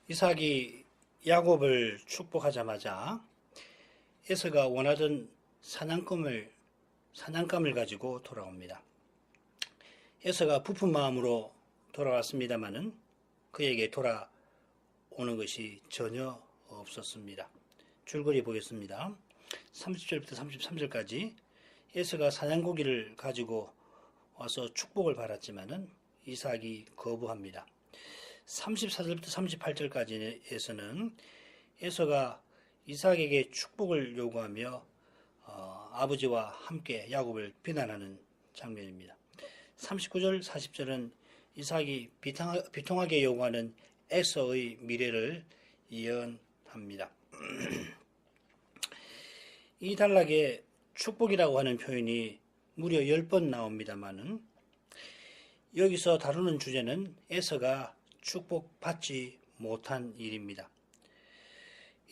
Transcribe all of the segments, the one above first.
이삭이 야곱을 축복하자마자 에서가 원하던 사냥감을 가지고 돌아옵니다. 에서가 부푼 마음으로 돌아왔습니다마는 그에게 돌아오는 것이 전혀 없었습니다. 줄거리 보겠습니다. 30절부터 33절까지 에서가 사냥고기를 가지고 와서 축복을 받았지만은 이삭이 거부합니다. 34절부터 38절까지에서는 에서가 이삭에게 축복을 요구하며 아버지와 함께 야곱을 비난하는 장면입니다. 39절, 40절은 이삭이 비통하게 요구하는 에서의 미래를 예언합니다. 이 단락에 축복이라고 하는 표현이 무려 10번 나옵니다만은 여기서 다루는 주제는 에서가 축복받지 못한 일입니다.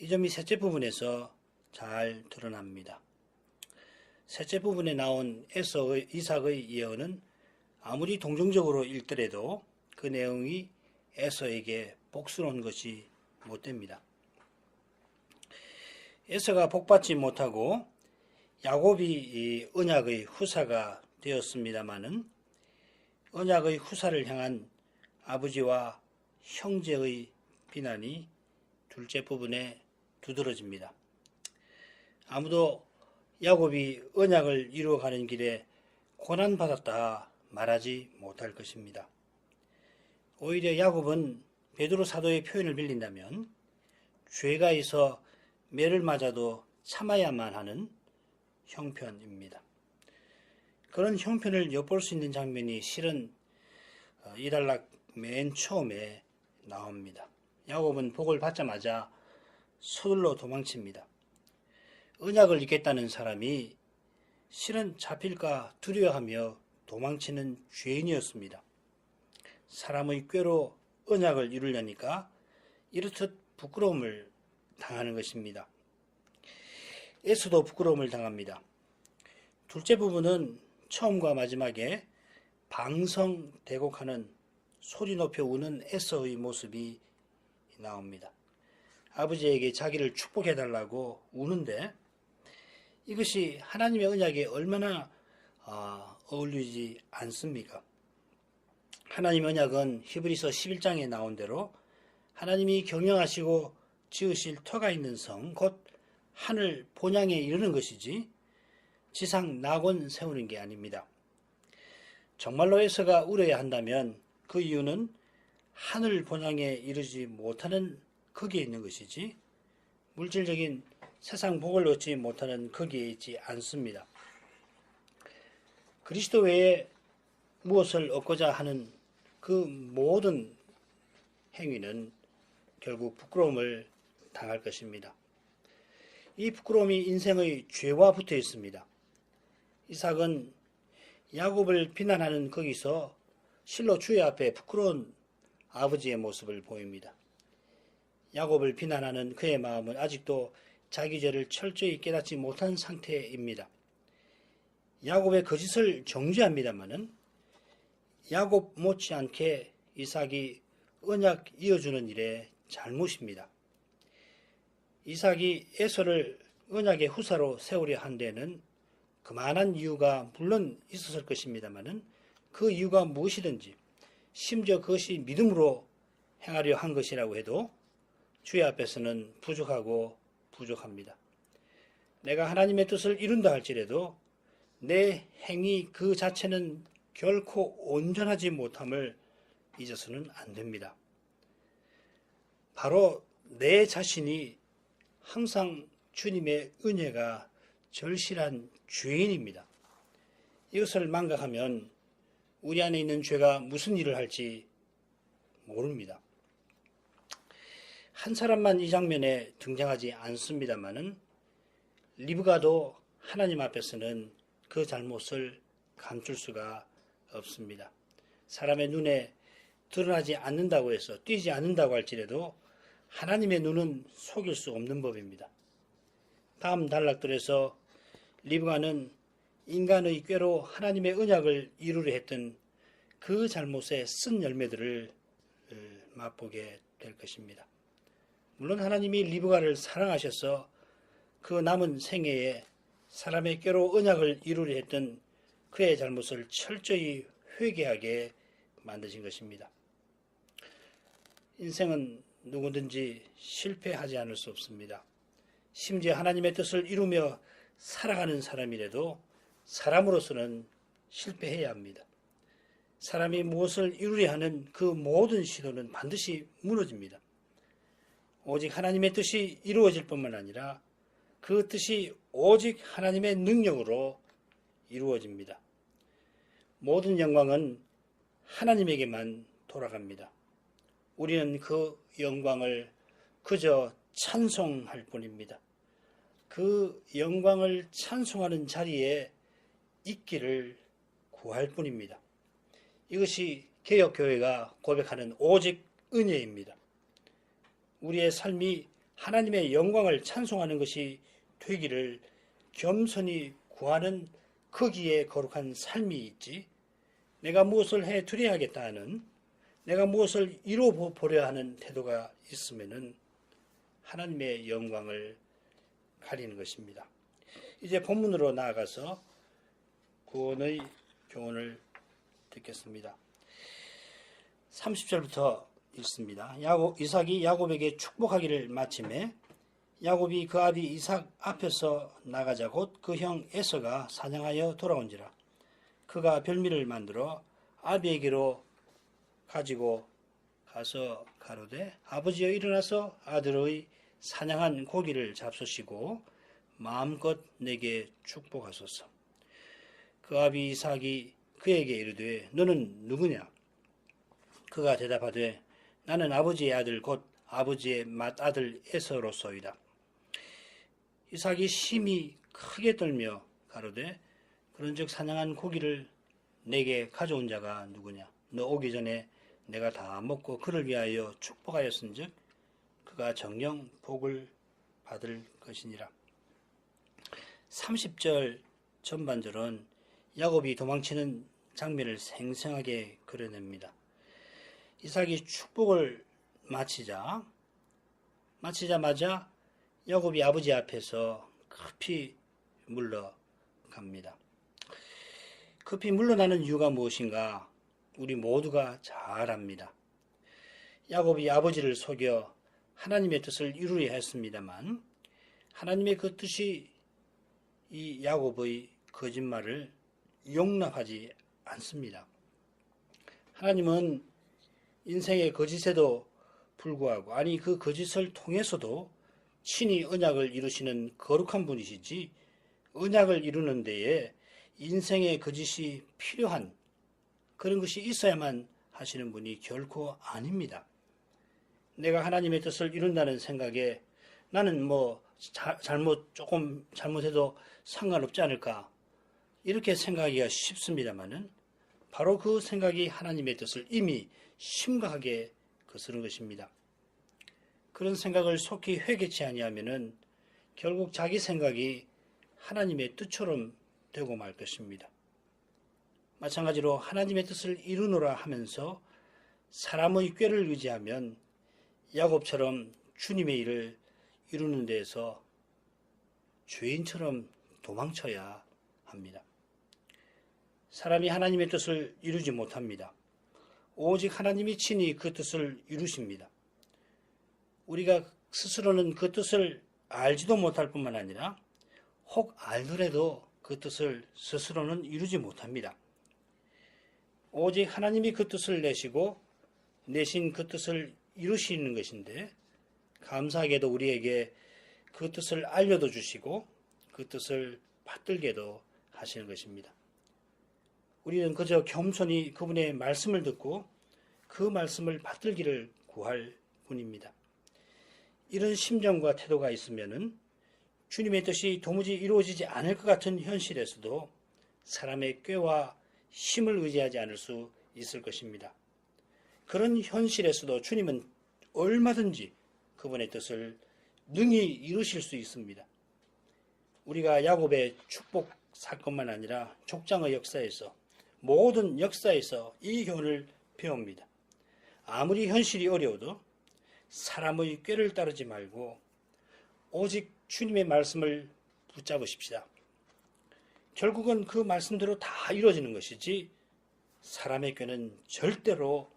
이 점이 셋째 부분에서 잘 드러납니다. 셋째 부분에 나온 이삭의 예언은 아무리 동정적으로 읽더라도 그 내용이 에서에게 복스러운 것이 못됩니다. 에서가 복받지 못하고 야곱이 이 언약의 후사가 되었습니다마는 언약의 후사를 향한 아버지와 형제의 비난이 둘째 부분에 두드러집니다. 아무도 야곱이 언약을 이루어가는 길에 고난받았다 말하지 못할 것입니다. 오히려 야곱은 베드로 사도의 표현을 빌린다면 죄가 있어 매를 맞아도 참아야만 하는 형편입니다. 그런 형편을 엿볼 수 있는 장면이 실은 이 단락 맨 처음에 나옵니다. 야곱은 복을 받자마자 서둘러 도망칩니다. 언약을 잊겠다는 사람이 실은 잡힐까 두려워하며 도망치는 죄인이었습니다. 사람의 꾀로 언약을 이루려니까 이렇듯 부끄러움을 당하는 것입니다. 에서도 부끄러움을 당합니다. 둘째 부분은 처음과 마지막에 방성대곡하는 소리 높여 우는 에서의 모습이 나옵니다. 아버지에게 자기를 축복해달라고 우는데 이것이 하나님의 언약에 얼마나 어울리지 않습니까? 하나님의 언약은 히브리서 11장에 나온 대로 하나님이 경영하시고 지으실 터가 있는 성, 곧 하늘 본향에 이르는 것이지 지상 낙원 세우는 게 아닙니다. 정말로 에서가 울어야 한다면 그 이유는 하늘 본향에 이르지 못하는 거기에 있는 것이지 물질적인 세상 복을 얻지 못하는 거기에 있지 않습니다. 그리스도 외에 무엇을 얻고자 하는 그 모든 행위는 결국 부끄러움을 당할 것입니다. 이 부끄러움이 인생의 죄와 붙어 있습니다. 이삭은 야곱을 비난하는 거기서 실로 주의 앞에 부끄러운 아버지의 모습을 보입니다. 야곱을 비난하는 그의 마음은 아직도 자기 죄를 철저히 깨닫지 못한 상태입니다. 야곱의 거짓을 정죄합니다마는 야곱 못지않게 이삭이 언약 이어주는 일에 잘못입니다. 이삭이 에서를 언약의 후사로 세우려 한 데는 그만한 이유가 물론 있었을 것입니다마는 그 이유가 무엇이든지 심지어 그것이 믿음으로 행하려 한 것이라고 해도 주의 앞에서는 부족합니다. 내가 하나님의 뜻을 이룬다 할지라도 내 행위 그 자체는 결코 온전하지 못함을 잊어서는 안 됩니다. 바로 내 자신이 항상 주님의 은혜가 절실한 죄인입니다. 이것을 망각하면 우리 안에 있는 죄가 무슨 일을 할지 모릅니다. 한 사람만 이 장면에 등장하지 않습니다마는 리브가도 하나님 앞에서는 그 잘못을 감출 수가 없습니다. 사람의 눈에 드러나지 않는다고 해서 띄지 않는다고 할지라도 하나님의 눈은 속일 수 없는 법입니다. 다음 단락들에서 리브가는 인간의 꾀로 하나님의 언약을 이루려 했던 그 잘못의 쓴 열매들을 맛보게 될 것입니다. 물론 하나님이 리브가를 사랑하셔서 그 남은 생애에 사람의 꾀로 언약을 이루려 했던 그의 잘못을 철저히 회개하게 만드신 것입니다. 인생은 누구든지 실패하지 않을 수 없습니다. 심지어 하나님의 뜻을 이루며 살아가는 사람이라도 사람으로서는 실패해야 합니다. 사람이 무엇을 이루려 하는 그 모든 시도는 반드시 무너집니다. 오직 하나님의 뜻이 이루어질 뿐만 아니라 그 뜻이 오직 하나님의 능력으로 이루어집니다. 모든 영광은 하나님에게만 돌아갑니다. 우리는 그 영광을 그저 찬송할 뿐입니다. 그 영광을 찬송하는 자리에 있기를 구할 뿐입니다. 이것이 개혁교회가 고백하는 오직 은혜입니다. 우리의 삶이 하나님의 영광을 찬송하는 것이 되기를 겸손히 구하는 거기에 거룩한 삶이 있지, 내가 무엇을 해 드려야겠다 하는, 내가 무엇을 이뤄보려 하는 태도가 있으면은 하나님의 영광을 가리는 것입니다. 이제 본문으로 나아가서 구원의 교훈을 듣겠습니다. 30절부터 읽습니다. 이삭이 야곱에게 축복하기를 마침에 야곱이 그 아비 이삭 앞에서 나가자 곧 그 형 에서가 사냥하여 돌아온지라. 그가 별미를 만들어 아비에게로 가지고 가서 가로되 아버지여 일어나서 아들의 사냥한 고기를 잡수시고 마음껏 내게 축복하소서. 그 아비 이삭이 그에게 이르되 너는 누구냐? 그가 대답하되 나는 아버지의 아들 곧 아버지의 맏아들 에서로소이다. 이삭이 심히 크게 떨며 가로되 그런즉 사냥한 고기를 내게 가져온 자가 누구냐? 너 오기 전에 내가 다 먹고 그를 위하여 축복하였은즉 그가 정녕 복을 받을 것이니라. 30절 전반절은 야곱이 도망치는 장면을 생생하게 그려냅니다. 이삭이 축복을 마치자마자 야곱이 아버지 앞에서 급히 물러갑니다. 급히 물러나는 이유가 무엇인가 우리 모두가 잘 압니다. 야곱이 아버지를 속여 하나님의 뜻을 이루려 했습니다만 하나님의 그 뜻이 이 야곱의 거짓말을 용납하지 않습니다. 하나님은 인생의 거짓에도 불구하고, 아니 그 거짓을 통해서도 친히 언약을 이루시는 거룩한 분이시지, 언약을 이루는 데에 인생의 거짓이 필요한 그런 것이 있어야만 하시는 분이 결코 아닙니다. 내가 하나님의 뜻을 이룬다는 생각에 나는 조금 잘못해도 상관없지 않을까, 이렇게 생각하기가 쉽습니다만은 바로 그 생각이 하나님의 뜻을 이미 심각하게 거스른 것입니다. 그런 생각을 속히 회개치 아니하면은 결국 자기 생각이 하나님의 뜻처럼 되고 말 것입니다. 마찬가지로 하나님의 뜻을 이루노라 하면서 사람의 꾀를 의지하면 야곱처럼 주님의 일을 이루는 데에서 죄인처럼 도망쳐야 합니다. 사람이 하나님의 뜻을 이루지 못합니다. 오직 하나님이 친히 그 뜻을 이루십니다. 우리가 스스로는 그 뜻을 알지도 못할 뿐만 아니라 혹 알더라도 그 뜻을 스스로는 이루지 못합니다. 오직 하나님이 그 뜻을 내신 그 뜻을 이루시는 것인데, 감사하게도 우리에게 그 뜻을 알려도 주시고 그 뜻을 받들게도 하시는 것입니다. 우리는 그저 겸손히 그분의 말씀을 듣고 그 말씀을 받들기를 구할 뿐입니다. 이런 심정과 태도가 있으면은 주님의 뜻이 도무지 이루어지지 않을 것 같은 현실에서도 사람의 꾀와 힘을 의지하지 않을 수 있을 것입니다. 그런 현실에서도 주님은 얼마든지 그분의 뜻을 능히 이루실 수 있습니다. 우리가 야곱의 축복 사건만 아니라 족장의 역사에서, 모든 역사에서 이 교훈을 배웁니다. 아무리 현실이 어려워도, 사람의 꾀를 따르지 말고 오직 주님의 말씀을 붙잡으십시다. 결국은 그 말씀대로 다 이루어지는 것이지 사람의 꾀는 절대로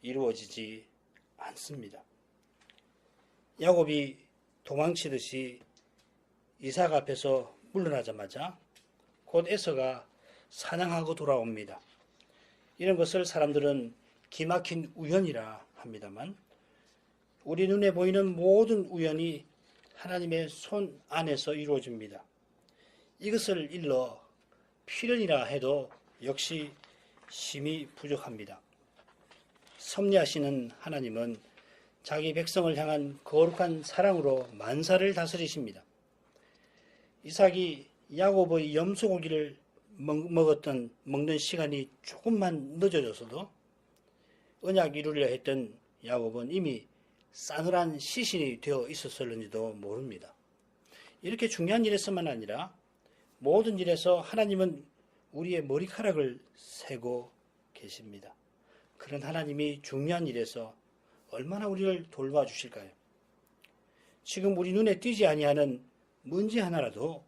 이루어지지 않습니다. 야곱이 도망치듯이 이삭 앞에서 물러나자마자 곧 에서가 사냥하고 돌아옵니다. 이런 것을 사람들은 기막힌 우연이라 합니다만 우리 눈에 보이는 모든 우연이 하나님의 손 안에서 이루어집니다. 이것을 일러 필연이라 해도 역시 심히 부족합니다. 섭리하시는 하나님은 자기 백성을 향한 거룩한 사랑으로 만사를 다스리십니다. 이삭이 야곱의 염소고기를 먹는 시간이 조금만 늦어졌어도 언약 이루려 했던 야곱은 이미 싸늘한 시신이 되어 있었을는지도 모릅니다. 이렇게 중요한 일에서만 아니라 모든 일에서 하나님은 우리의 머리카락을 세고 계십니다. 그런 하나님이 중요한 일에서 얼마나 우리를 돌봐주실까요? 지금 우리 눈에 띄지 아니하는 문제 하나라도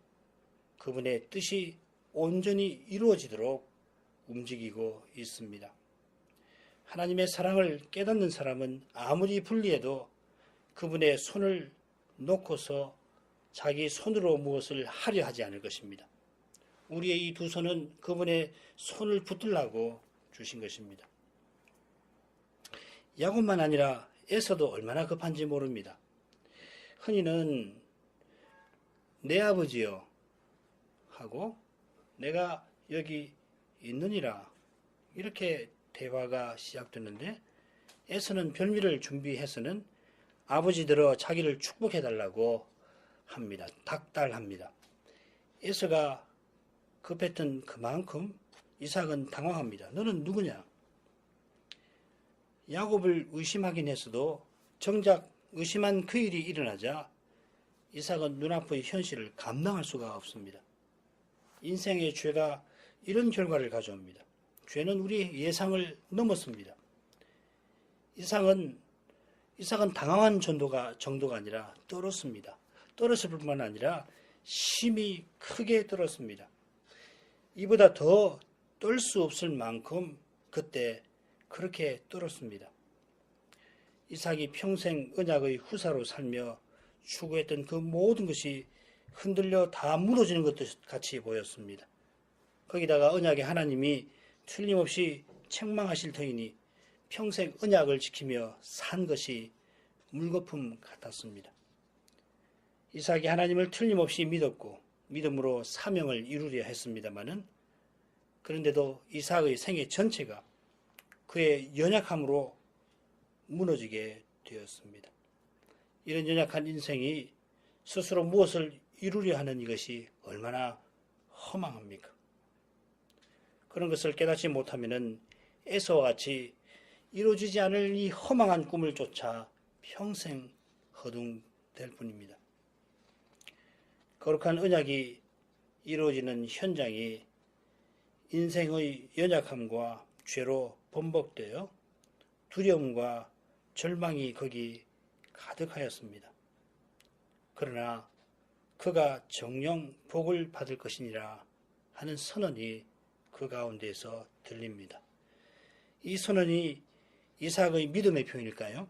그분의 뜻이 온전히 이루어지도록 움직이고 있습니다. 하나님의 사랑을 깨닫는 사람은 아무리 불리해도 그분의 손을 놓고서 자기 손으로 무엇을 하려 하지 않을 것입니다. 우리의 이 두 손은 그분의 손을 붙들라고 주신 것입니다. 야곱만 아니라 에서도 얼마나 급한지 모릅니다. 흔히는 내 아버지여 하고 내가 여기 있느니라 이렇게 대화가 시작되는데 에서는 별미를 준비해서는 아버지들어 자기를 축복해달라고 합니다. 닥달합니다. 에서가 급했던 그만큼 이삭은 당황합니다. 너는 누구냐? 야곱을 의심하긴 했어도 정작 의심한 그 일이 일어나자 이삭은 눈앞의 현실을 감당할 수가 없습니다. 인생의 죄가 이런 결과를 가져옵니다. 죄는 우리의 예상을 넘었습니다. 이삭은 당황한 정도가 아니라 떨었습니다. 떨었을 뿐만 아니라 심히 크게 떨었습니다. 이보다 더 떨 수 없을 만큼 그때 그렇게 떨었습니다. 이삭이 평생 언약의 후사로 살며 추구했던 그 모든 것이 흔들려 다 무너지는 것 같이 보였습니다. 거기다가 언약의 하나님이 틀림없이 책망하실 터이니 평생 언약을 지키며 산 것이 물거품 같았습니다. 이삭이 하나님을 틀림없이 믿었고 믿음으로 사명을 이루려 했습니다마는 그런데도 이삭의 생애 전체가 그의 연약함으로 무너지게 되었습니다. 이런 연약한 인생이 스스로 무엇을 이루려 하는 이것이 얼마나 허망합니까? 그런 것을 깨닫지 못하면 에서와 같이 이루어지지 않을 이 허망한 꿈을 쫓아 평생 허둥댈 뿐입니다. 거룩한 언약이 이루어지는 현장이 인생의 연약함과 죄로 번복되어 두려움과 절망이 거기 가득하였습니다. 그러나 그가 정령 복을 받을 것이니라 하는 선언이 그 가운데에서 들립니다. 이 선언이 이삭의 믿음의 표현일까요?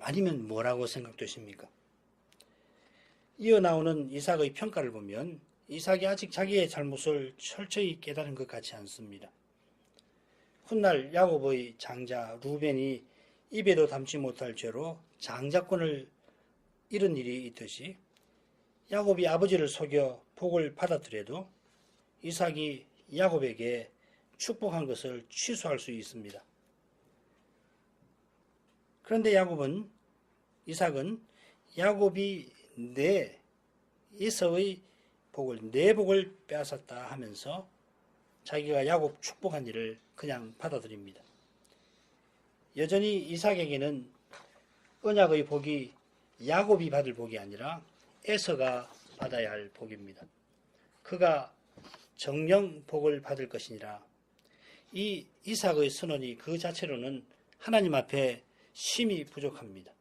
아니면 뭐라고 생각되십니까? 이어 나오는 이삭의 평가를 보면 이삭이 아직 자기의 잘못을 철저히 깨달은 것 같지 않습니다. 훗날 야곱의 장자 루벤이 입에도 담지 못할 죄로 장자권을 잃은 일이 있듯이 야곱이 아버지를 속여 복을 받았더라도 이삭이 야곱에게 축복한 것을 취소할 수 있습니다. 그런데 이삭은 야곱이 내 복을 빼앗았다 하면서 자기가 야곱 축복한 일을 그냥 받아들입니다. 여전히 이삭에게는 언약의 복이 야곱이 받을 복이 아니라 에서가 받아야 할 복입니다. 그가 정령 복을 받을 것이니라. 이 이삭의 선언이 그 자체로는 하나님 앞에 심히 부족합니다.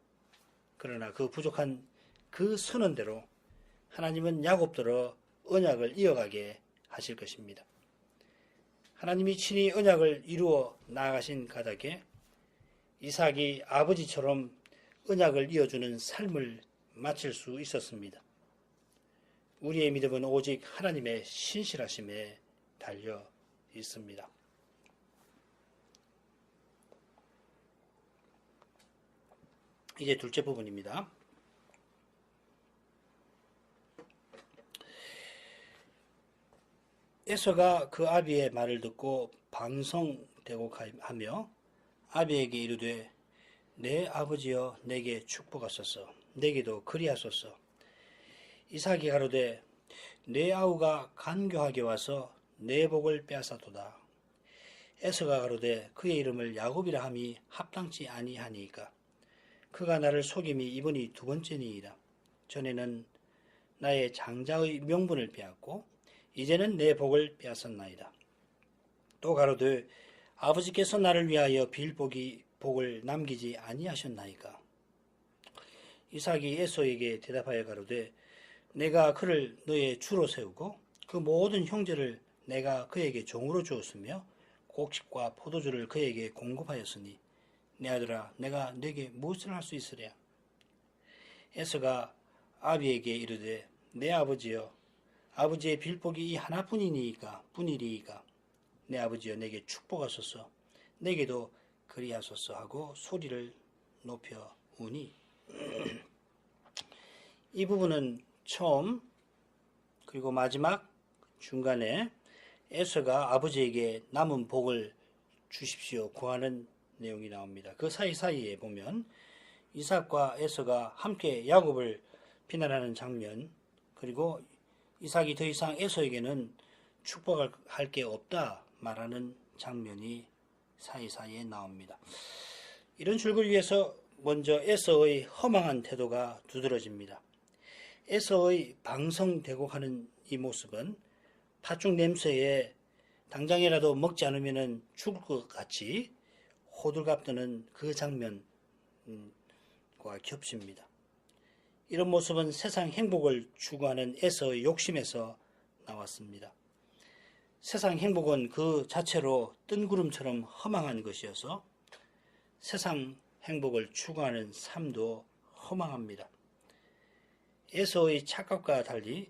그러나 그 부족한 그 선언대로 하나님은 야곱더러 언약을 이어가게 하실 것입니다. 하나님이 친히 언약을 이루어 나아가신 가닥에 이삭이 아버지처럼 언약을 이어주는 삶을 마칠 수 있었습니다. 우리의 믿음은 오직 하나님의 신실하심에 달려 있습니다. 이제 둘째 부분입니다. 에서가 그 아비의 말을 듣고 방성되고하며 아비에게 이르되 내 아버지여 내게 축복하소서 내게도 그리하소서. 이삭이 가로되 내 아우가 간교하게 와서 내 복을 빼앗았도다. 에서가 가로되 그의 이름을 야곱이라 함이 합당치 아니하니까 그가 나를 속임이 이번이 두 번째니이다. 전에는 나의 장자의 명분을 빼앗고 이제는 내 복을 빼앗았나이다. 또 가로되 아버지께서 나를 위하여 빌 복을 남기지 아니하셨나이까. 이삭이 에서에게 대답하여 가로되 내가 그를 너의 주로 세우고 그 모든 형제를 내가 그에게 종으로 주었으며 곡식과 포도주를 그에게 공급하였으니 내 아들아 내가 네게 무엇을 할 수 있으랴. 에서가 아비에게 이르되 내 아버지여 아버지의 빌복이 이 하나뿐이니이까 내 아버지여 내게 축복하소서 내게도 그리하소서 하고 소리를 높여 우니. 이 부분은 처음 그리고 마지막 중간에 에서가 아버지에게 남은 복을 주십시오 구하는 내용이 나옵니다. 그 사이사이에 보면 이삭과 에서가 함께 야곱을 비난하는 장면, 그리고 이삭이 더 이상 에서에게는 축복할 게 없다 말하는 장면이 사이사이에 나옵니다. 이런 줄을 위해서 먼저 에서의 허망한 태도가 두드러집니다. 에서의 방성대곡하는 이 모습은 팥죽 냄새에 당장이라도 먹지 않으면 죽을 것 같이 호들갑 떠는 그 장면과 겹칩니다. 이런 모습은 세상 행복을 추구하는 에서의 욕심에서 나왔습니다. 세상 행복은 그 자체로 뜬구름처럼 허망한 것이어서 세상 행복을 추구하는 삶도 허망합니다. 에서의 착각과 달리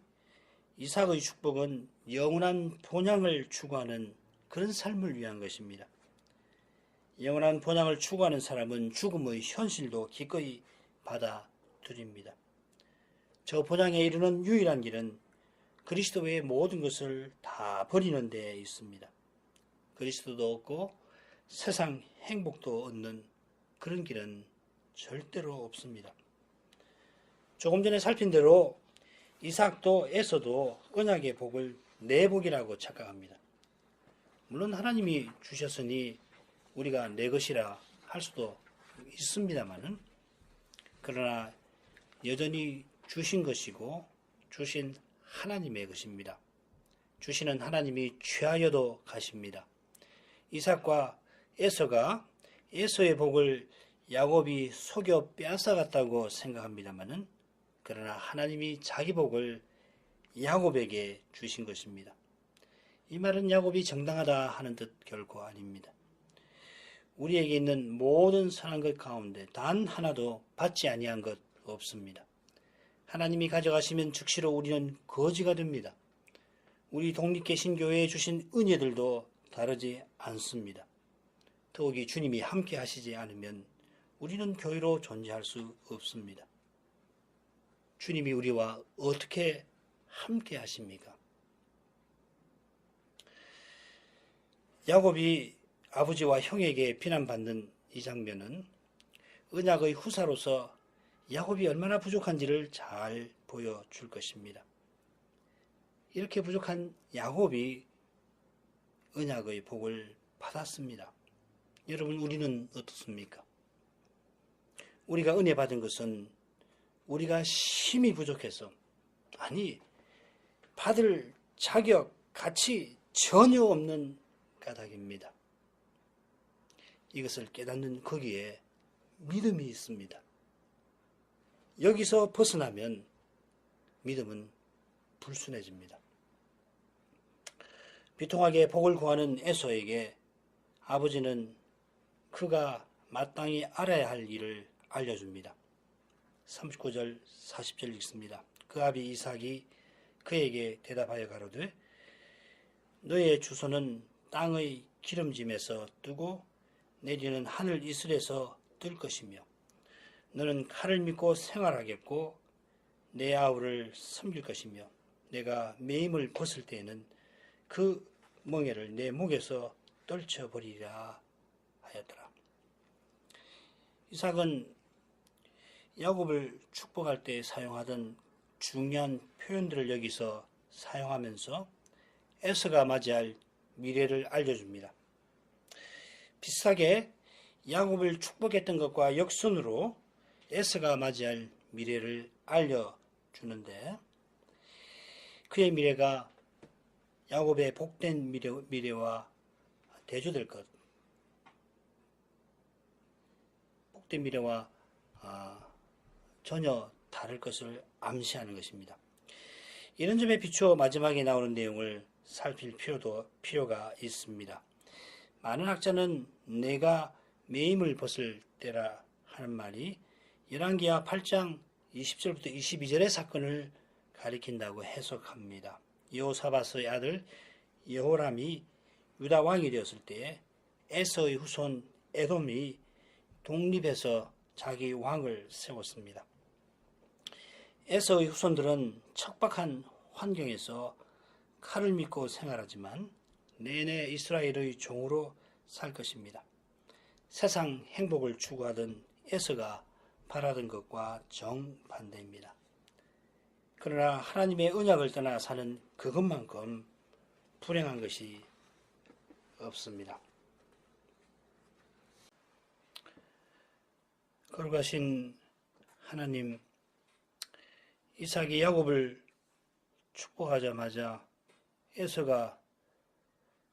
이삭의 축복은 영원한 본향을 추구하는 그런 삶을 위한 것입니다. 영원한 본향을 추구하는 사람은 죽음의 현실도 기꺼이 받아들입니다. 저 본향에 이르는 유일한 길은 그리스도 외의 모든 것을 다 버리는 데에 있습니다. 그리스도도 얻고 세상 행복도 얻는 그런 길은 절대로 없습니다. 조금 전에 살핀 대로 이삭도 에서도 언약의 복을 내 복이라고 착각합니다. 물론 하나님이 주셨으니 우리가 내 것이라 할 수도 있습니다만은, 그러나 여전히 주신 것이고 주신 하나님의 것입니다. 주시는 하나님이 취하여도 가십니다. 이삭과 에서가 에서의 복을 야곱이 속여 빼앗아갔다고 생각합니다마는, 그러나 하나님이 자기 복을 야곱에게 주신 것입니다. 이 말은 야곱이 정당하다 하는 뜻 결코 아닙니다. 우리에게 있는 모든 선한 것 가운데 단 하나도 받지 아니한 것 없습니다. 하나님이 가져가시면 즉시로 우리는 거지가 됩니다. 우리 독립개신교회에 주신 은혜들도 다르지 않습니다. 더욱이 주님이 함께 하시지 않으면 우리는 교회로 존재할 수 없습니다. 주님이 우리와 어떻게 함께 하십니까? 야곱이 아버지와 형에게 비난받는 이 장면은 언약의 후사로서 야곱이 얼마나 부족한지를 잘 보여줄 것입니다. 이렇게 부족한 야곱이 언약의 복을 받았습니다. 여러분, 우리는 어떻습니까? 우리가 은혜 받은 것은 우리가 심히 부족해서, 아니 받을 자격, 가치 전혀 없는 까닭입니다. 이것을 깨닫는 거기에 믿음이 있습니다. 여기서 벗어나면 믿음은 불순해집니다. 비통하게 복을 구하는 에서에게 아버지는 그가 마땅히 알아야 할 일을 알려줍니다. 39절 40절 읽습니다. 그 아비 이삭이 그에게 대답하여 가로되 너의 주소는 땅의 기름짐에서 뜨고 내리는 하늘 이슬에서 뜰 것이며 너는 칼을 믿고 생활하겠고 내 아우를 섬길 것이며 내가 매임을 벗을 때에는 그 멍에를 내 목에서 떨쳐버리라 하였더라. 이삭은 야곱을 축복할 때 사용하던 중요한 표현들을 여기서 사용하면서 에서가 맞이할 미래를 알려줍니다. 비슷하게 야곱을 축복했던 것과 역순으로 에서가 맞이할 미래를 알려주는데 그의 미래가 야곱의 복된 미래와 대조될 것, 복된 미래와 전혀 다를 것을 암시하는 것입니다. 이런 점에 비추어 마지막에 나오는 내용을 살필 필요가 있습니다. 많은 학자는 내가 매임을 벗을 때라 하는 말이 열왕기하 8장 20절부터 22절의 사건을 가리킨다고 해석합니다. 여호사밧의 아들 여호람이 유다 왕이 되었을 때에 에서의 후손 에돔이 독립해서 자기 왕을 세웠습니다. 에서의 후손들은 척박한 환경에서 칼을 믿고 생활하지만 내내 이스라엘의 종으로 살 것입니다. 세상 행복을 추구하던 에서가 바라던 것과 정반대입니다. 그러나 하나님의 언약을 떠나 사는 그것만큼 불행한 것이 없습니다. 거룩하신 하나님, 이삭이 야곱을 축복하자마자 에서가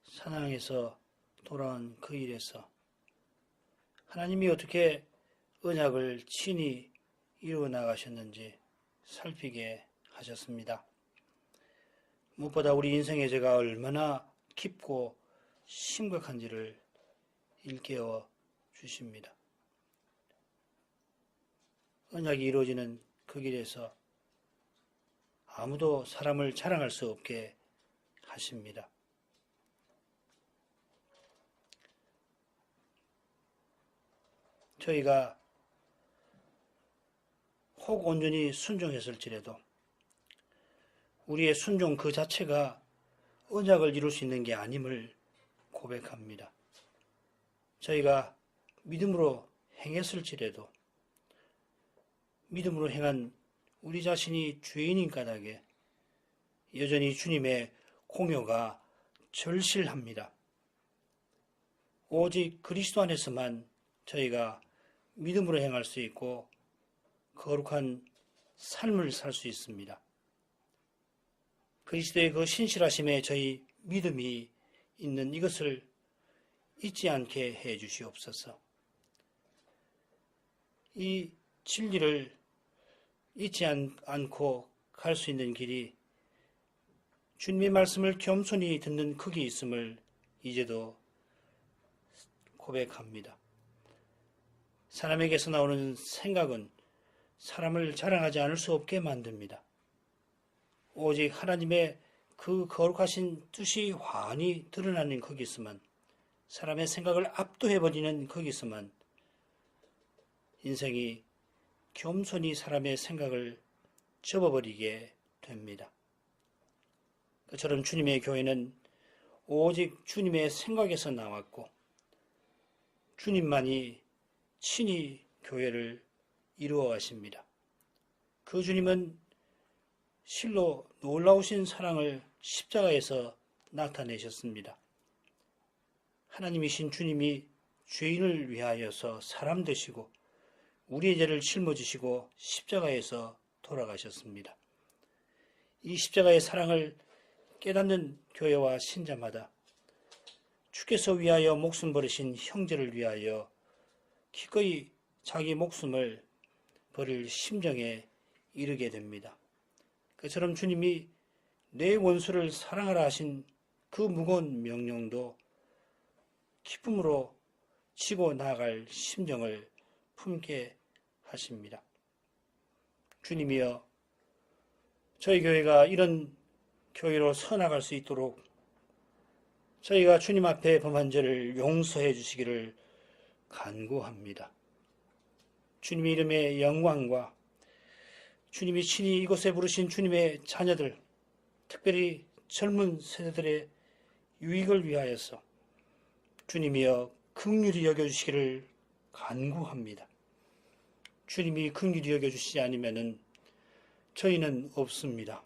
사냥에서 돌아온 그 일에서 하나님이 어떻게 언약을 친히 이루어 나가셨는지 살피게 하셨습니다. 무엇보다 우리 인생의 죄가 얼마나 깊고 심각한지를 일깨워 주십니다. 언약이 이루어지는 그 길에서 아무도 사람을 자랑할 수 없게 하십니다. 저희가 혹 온전히 순종했을지라도 우리의 순종 그 자체가 언약을 이룰 수 있는 게 아님을 고백합니다. 저희가 믿음으로 행했을지라도 믿음으로 행한 우리 자신이 죄인인 까닭에 여전히 주님의 공효가 절실합니다. 오직 그리스도 안에서만 저희가 믿음으로 행할 수 있고 거룩한 삶을 살 수 있습니다. 그리스도의 그 신실하심에 저희 믿음이 있는 이것을 잊지 않게 해 주시옵소서. 이 진리를 잊지 않고 갈 수 있는 길이 주님의 말씀을 겸손히 듣는 극이 있음을 이제도 고백합니다. 사람에게서 나오는 생각은 사람을 자랑하지 않을 수 없게 만듭니다. 오직 하나님의 그 거룩하신 뜻이 환히 드러나는 거기서만, 사람의 생각을 압도해버리는 거기서만 인생이 겸손히 사람의 생각을 접어버리게 됩니다. 그처럼 주님의 교회는 오직 주님의 생각에서 나왔고 주님만이 친히 교회를 이루어 가십니다. 그 주님은 실로 놀라우신 사랑을 십자가에서 나타내셨습니다. 하나님이신 주님이 죄인을 위하여서 사람 되시고 우리의 죄를 짊어지시고 십자가에서 돌아가셨습니다. 이 십자가의 사랑을 깨닫는 교회와 신자마다 주께서 위하여 목숨 버리신 형제를 위하여 기꺼이 자기 목숨을 버릴 심정에 이르게 됩니다. 그처럼 주님이 내 원수를 사랑하라 하신 그 무거운 명령도 기쁨으로 지고 나아갈 심정을 품게 하십니다. 주님이여, 저희 교회가 이런 교회로 서나갈 수 있도록 저희가 주님 앞에 범한 죄를 용서해 주시기를 간구합니다. 주님의 이름의 영광과 주님이 친히 이곳에 부르신 주님의 자녀들, 특별히 젊은 세대들의 유익을 위하여서 주님이여 긍휼히 여겨주시기를 간구합니다. 주님이 긍휼히 여겨주시지 않으면 저희는 없습니다.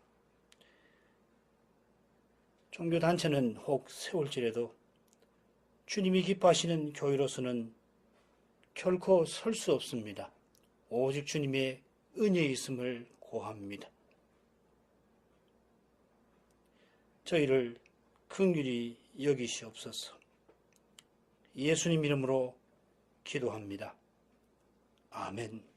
종교단체는 혹 세울지라도 주님이 기뻐하시는 교회로서는 결코 설 수 없습니다. 오직 주님의 은혜에 있음을 고합니다. 저희를 긍휼히 여기시옵소서. 예수님 이름으로 기도합니다. 아멘.